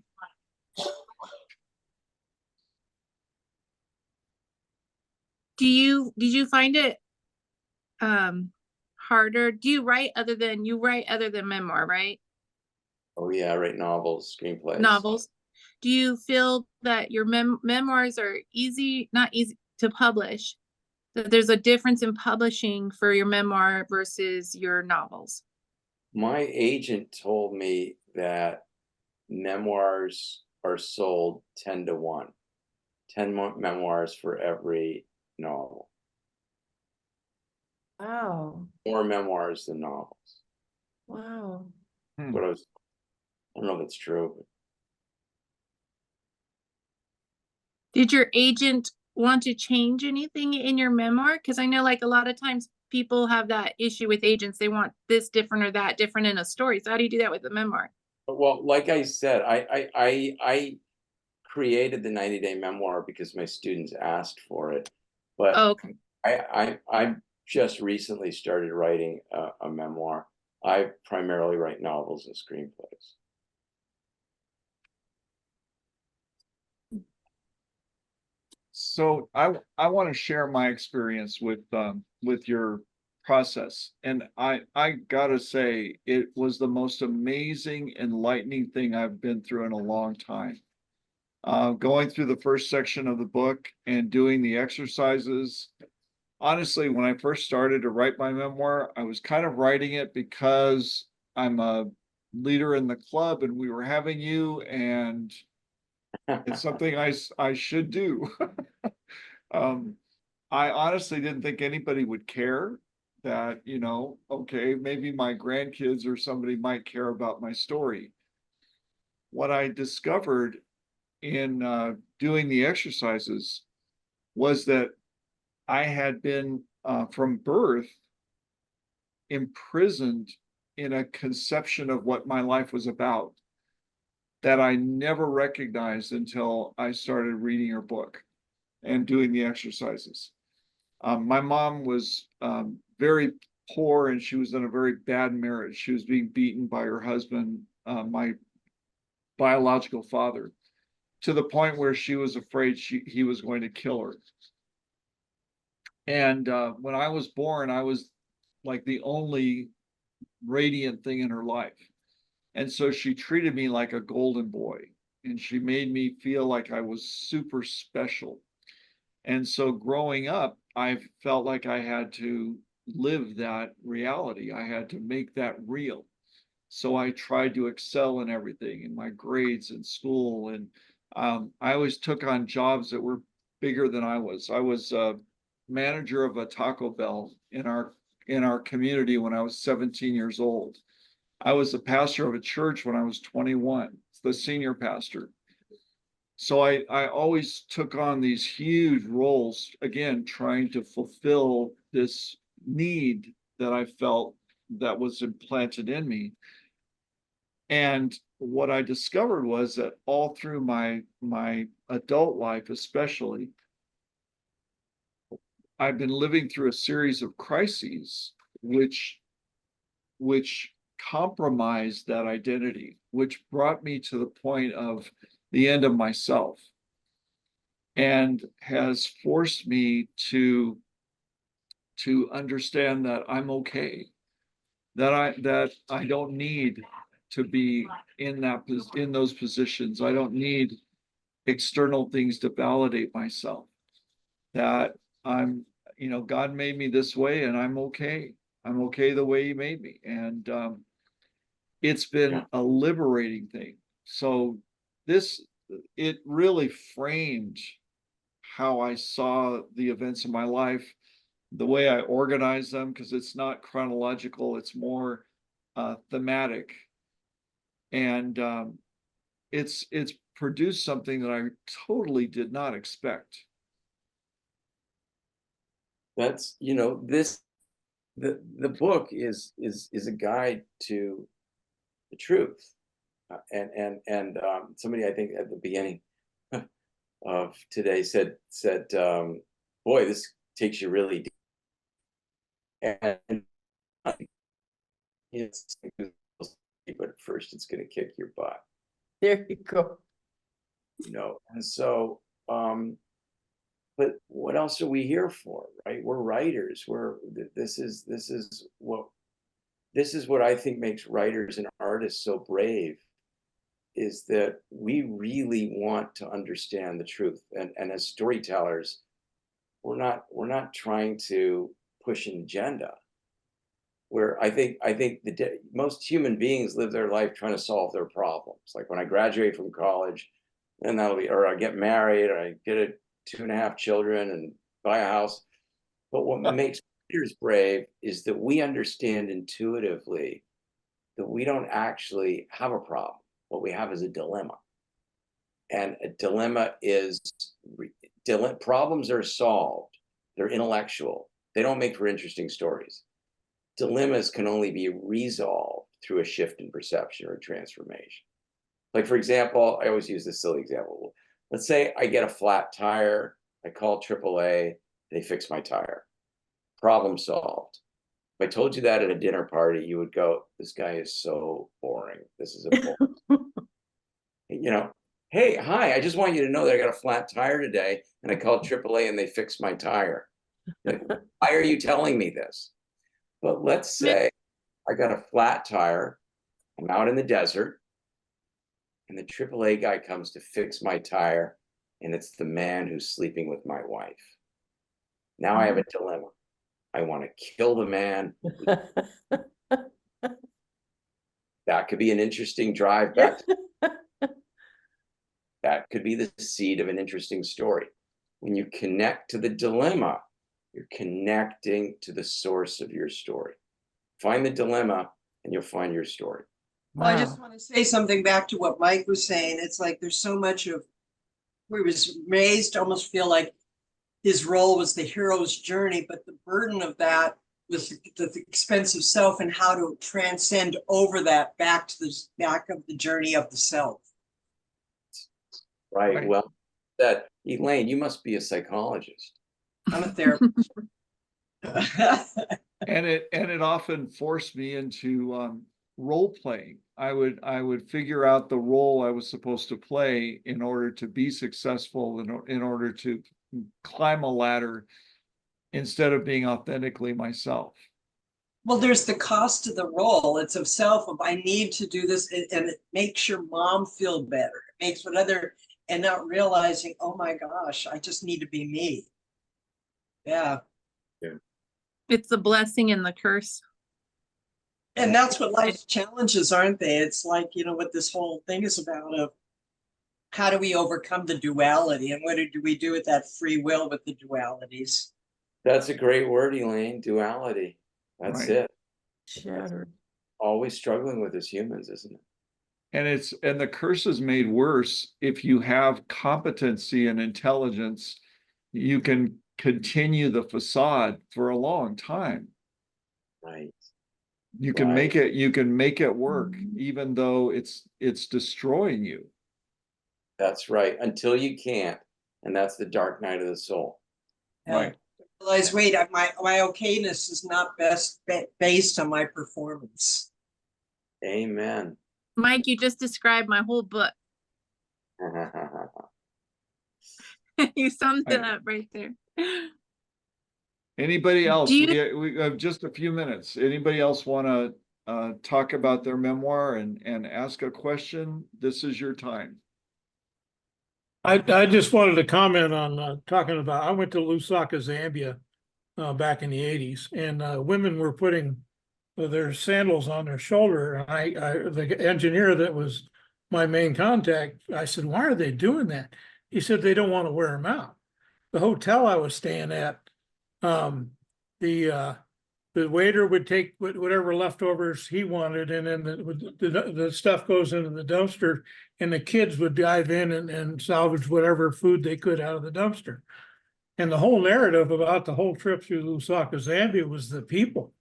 Did you find it harder? Do you write other than memoir, right? Oh yeah, I write novels, screenplays. Novels. Do you feel that your memoirs are not easy to publish? That there's a difference in publishing for your memoir versus your novels? My agent told me that memoirs are sold 10 to 1. 10 memoirs for every novel. Wow. More memoirs than novels. Wow. But I don't know if that's true. But Did your agent want to change anything in your memoir? Because I know, like, a lot of times people have that issue with agents. They want this different or that different in a story. So how do you do that with the memoir? well, like I said, I created the 90-day memoir because my students asked for it. But Oh, okay. I just recently started writing a memoir. I primarily write novels and screenplays. So I want to share my experience with your process. And I gotta say, it was the most amazing, enlightening thing I've been through in a long time. Going through the first section of the book and doing the exercises. Honestly, when I first started to write my memoir, I was kind of writing it because I'm a leader in the club and we were having you, and it's something I should do. Um, I honestly didn't think anybody would care that, okay, maybe my grandkids or somebody might care about my story. What I discovered in doing the exercises was that I had been from birth imprisoned in a conception of what my life was about that I never recognized until I started reading her book and doing the exercises. My mom was very poor and she was in a very bad marriage. She was being beaten by her husband, my biological father, to the point where she was afraid he was going to kill her. And when I was born, I was like the only radiant thing in her life. And so she treated me like a golden boy and she made me feel like I was super special. And so growing up, I felt like I had to live that reality. I had to make that real. So I tried to excel in everything, in my grades in school. And I always took on jobs that were bigger than I was. I was manager of a Taco Bell in our community when I was 17 years old. I was the pastor of a church when I was 21, the senior pastor. So I always took on these huge roles, again, trying to fulfill this need that I felt that was implanted in me. And what I discovered was that all through my adult life, especially, I've been living through a series of crises which compromised that identity, which brought me to the point of the end of myself and has forced me to understand that I'm okay, that I don't need to be in those positions. I don't need external things to validate myself. That I'm, God made me this way and I'm okay. I'm okay the way he made me. And it's been a liberating thing. So this, it really framed how I saw the events of my life, the way I organize them, because it's not chronological, it's more thematic. And it's produced something that I totally did not expect. That's, this the book is a guide to the truth. And somebody, I think at the beginning of today said, boy, this takes you really deep. And it's, but first it's going to kick your butt. There you go. And so but what else are we here for, right? We're writers. This is what I think makes writers and artists so brave, is that we really want to understand the truth. And as storytellers, we're not trying to push an agenda. Where I think most human beings live their life trying to solve their problems. Like when I graduate from college, then or I get married, or I get 2.5 children and buy a house. But what makes writers brave is that we understand intuitively that we don't actually have a problem. What we have is a dilemma. And a dilemma is, problems are solved. They're intellectual. They don't make for interesting stories. Dilemmas can only be resolved through a shift in perception or transformation. Like, for example, I always use this silly example. Let's say I get a flat tire, I call AAA, they fix my tire. problem solved. If I told you that at a dinner party, you would go, this guy is so boring. This is a boring. You know, hey, hi, I just want you to know that I got a flat tire today and I called AAA and they fixed my tire. Like, why are you telling me this? But let's say I got a flat tire, I'm out in the desert, and the AAA guy comes to fix my tire, and it's the man who's sleeping with my wife. Now I have a dilemma. I want to kill the man. That could be an interesting drive back. That could be the seed of an interesting story. When you connect to the dilemma, you're connecting to the source of your story. Find the dilemma and you'll find your story. Well, I just want to say something back to what Mike was saying. It's like there's so much of where he was raised to almost feel like his role was the hero's journey, but the burden of that was the expense of self and how to transcend over that back to the back of the journey of the self. Right. Well, that Elaine, you must be a psychologist. I'm a therapist. And it often forced me into role playing. I would figure out the role I was supposed to play in order to be successful, in order to climb a ladder instead of being authentically myself. Well, there's the cost of the role. It's of self of I need to do this, and it makes your mom feel better. It makes what other, and not realizing, oh my gosh, I just need to be me. Yeah. It's the blessing and the curse. And that's what life's challenges, aren't they? It's like, you know, what this whole thing is about of how do we overcome the duality and what do we do with that free will with the dualities? That's a great word, Elaine. Duality. That's Right. it. Shattered. Always struggling with as humans, isn't it? And the curse is made worse if you have competency and intelligence. You can continue the facade for a long time. Right. You can Right. make it work, even though it's destroying you. That's right. Until you can't. And that's the dark night of the soul. Right. Realize, wait, my okayness is not based on my performance. Amen. Mike, you just described my whole book. You summed it up right there. Anybody else? Do you- We have just a few minutes. Anybody else want to talk about their memoir and ask a question? This is your time. I just wanted to comment on talking about, I went to Lusaka, Zambia back in the 80s, and women were putting their sandals on their shoulder. And the engineer that was my main contact, I said, why are they doing that? He said, they don't want to wear them out. The hotel I was staying at, the waiter would take whatever leftovers he wanted, and then the stuff goes into the dumpster, and the kids would dive in and salvage whatever food they could out of the dumpster. And the whole narrative about the whole trip through Lusaka, Zambia was the people.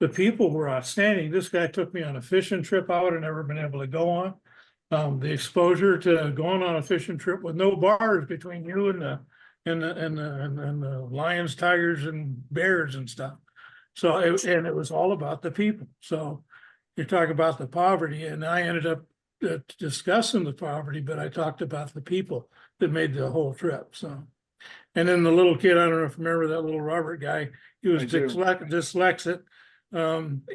The people were outstanding. This guy took me on a fishing trip I would have never been able to go on. The exposure to going on a fishing trip with no bars between you and the lions, tigers, and bears and stuff. So it was all about the people. So you talk about the poverty, and I ended up discussing the poverty, but I talked about the people that made the whole trip. So, and then the little kid, I don't know if you remember that little Robert guy, he was dyslexic.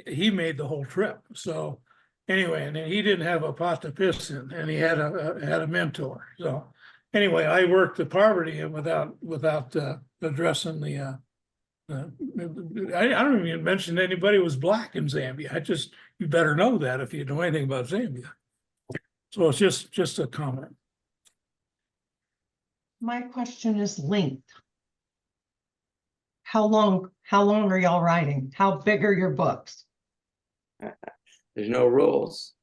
He made the whole trip. So anyway, and then he didn't have a pot to piss in, and he had a mentor. So anyway, I worked the poverty and without addressing the. I don't even mention anybody was black in Zambia. You better know that if you know anything about Zambia. So it's just a comment. My question is length. How long are y'all writing? How big are your books? There's no rules.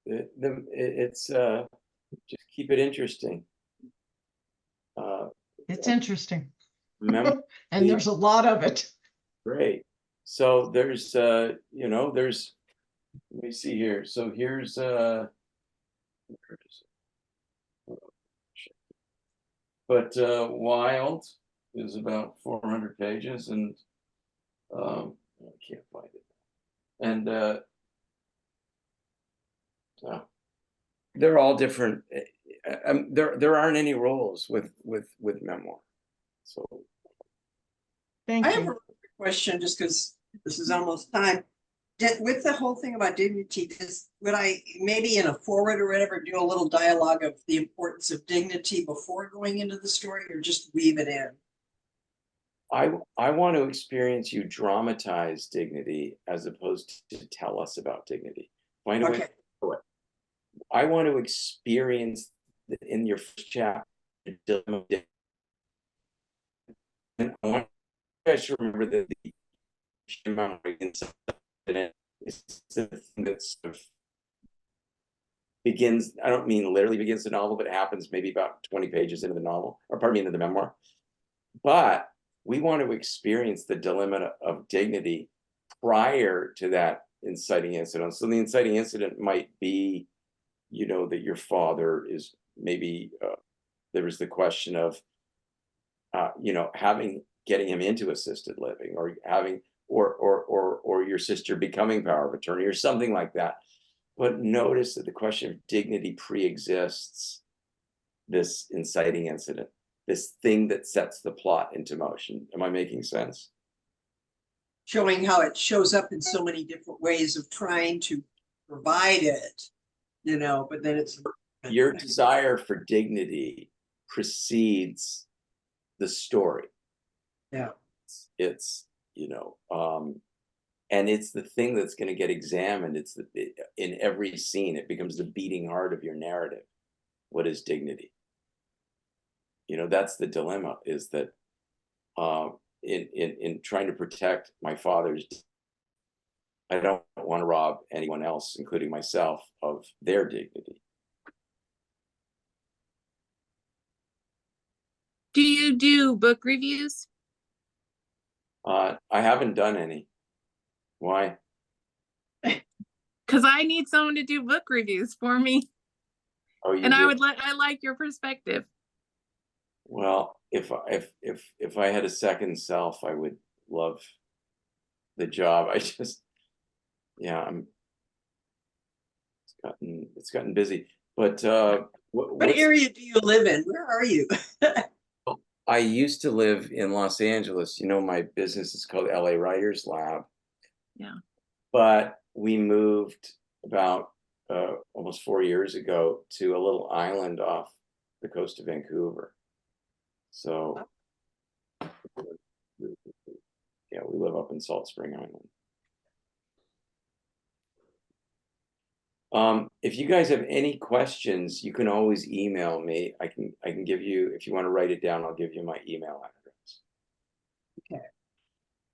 It's just keep it interesting. It's interesting. Remember, And there's a lot of it. great. So there's there's, let me see here. So here's but Wild is about 400 pages, and I can't find it. And they're all different. There aren't any roles with memoir. So Thank I have a you. question, just because this is almost time. With the whole thing about dignity, would I maybe in a forward or whatever do a little dialogue of the importance of dignity before going into the story, or just weave it in? I want to experience you dramatize dignity as opposed to tell us about dignity. Find a way Okay. to do it. I want to experience in your first chapter. And I want you guys to remember that the memory incident is the thing that sort of begins. I don't mean literally begins the novel, but it happens maybe about 20 pages into the novel, or pardon me, into the memoir. But we want to experience the dilemma of dignity prior to that inciting incident. So the inciting incident might be, you know, that your father is maybe there was the question of, you know, getting him into assisted living, or having, or your sister becoming power of attorney, or something like that. But notice that the question of dignity pre-exists this inciting incident, this thing that sets the plot into motion. Am I making sense? Showing how it shows up in so many different ways of trying to provide it, you know, but then it's Your desire for dignity precedes the story. Yeah. It's you know, and it's the thing that's going to get examined. In every scene, it becomes the beating heart of your narrative. What is dignity? You know, that's the dilemma, is that in trying to protect my father's, I don't want to rob anyone else, including myself, of their dignity. Do you do book reviews? I haven't done any. Why? Because I need someone to do book reviews for me. Oh, you And do? I like your perspective. Well, if I had a second self, I would love the job. I just, yeah, it's gotten busy. But what area do you live in? Where are you? I used to live in Los Angeles. You know, my business is called LA Writers Lab. Yeah. But we moved about almost 4 years ago to a little island off the coast of Vancouver. So yeah, we live up in Salt Spring Island. If you guys have any questions, you can always email me. I can give you, if you want to write it down, I'll give you my email address. Okay.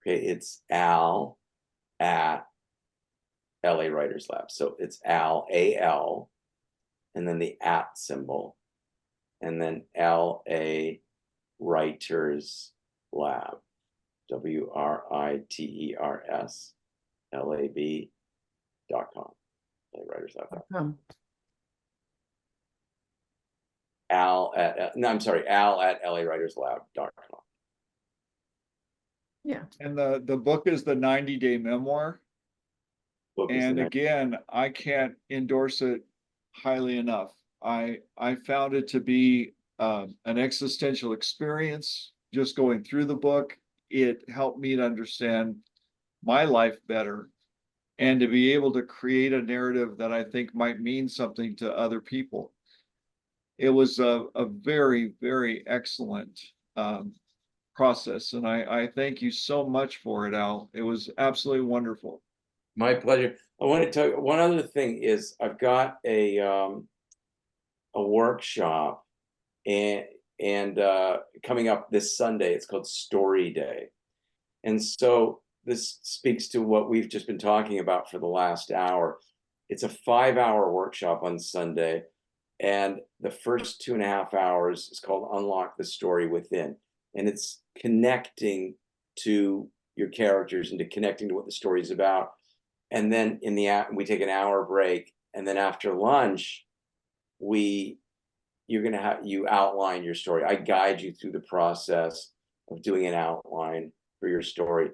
Okay, it's Al at LA Writers Lab. So it's Al, A-L, and then the at symbol, and then LA Writers Lab, WRITERS LAB.com. LAWriterslab.com. Al at LAWriterslab.com. Yeah. And the book is the 90-day memoir. And again, I can't endorse it highly enough. I found it to be an existential experience just going through the book. It helped me to understand my life better and to be able to create a narrative that I think might mean something to other people. It was a very, very excellent process. And I thank you so much for it, Al. It was absolutely wonderful. My pleasure. I want to tell you one other thing is I've got a workshop and coming up this Sunday. It's called Story Day. And so this speaks to what we've just been talking about for the last hour. It's a 5-hour workshop on Sunday. And the first 2.5 hours is called Unlock the Story Within. And it's connecting to your characters and to connecting to what the story is about. And then we take an hour break. And then after lunch, you outline your story. I guide you through the process of doing an outline for your story.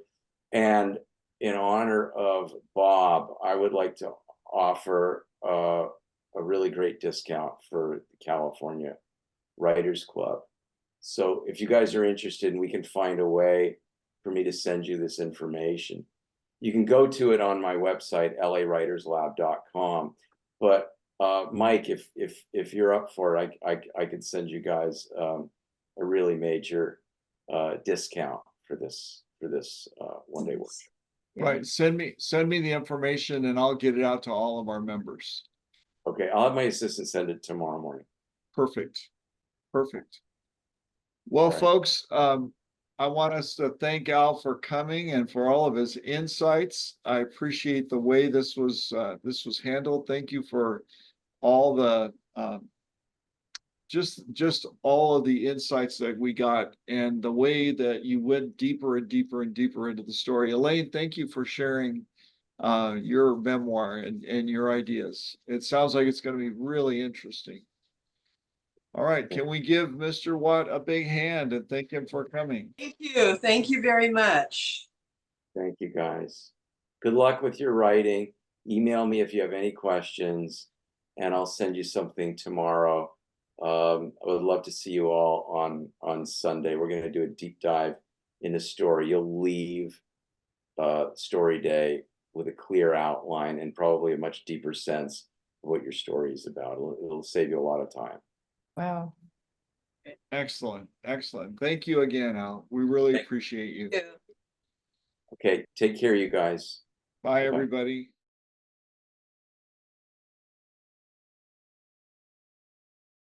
And in honor of Bob, I would like to offer a really great discount for the California Writers Club. So if you guys are interested and we can find a way for me to send you this information, you can go to it on my website, lawriterslab.com. But Mike, if you're up for it, I could send you guys a really major discount for this one-day workshop. Right, send me the information and I'll get it out to all of our members. Okay, I'll have my assistant send it tomorrow morning. Perfect, perfect. Well, right. folks, I want us to thank Al for coming and for all of his insights. I appreciate the way this was handled. Thank you for all the just all of the insights that we got and the way that you went deeper and deeper and deeper into the story. Elaine, thank you for sharing your memoir and your ideas. It sounds like it's going to be really interesting. All right, can we give Mr. Watt a big hand and thank him for coming? Thank you. Thank you very much. Thank you, guys. Good luck with your writing. Email me if you have any questions, and I'll send you something tomorrow. I would love to see you all on Sunday. We're going to do a deep dive into story. You'll leave story day with a clear outline and probably a much deeper sense of what your story is about. It'll save you a lot of time. Wow. Excellent, excellent. Thank you again, Al. We really appreciate you. Thank you. Okay, take care, you guys. Bye, Bye-bye. everybody.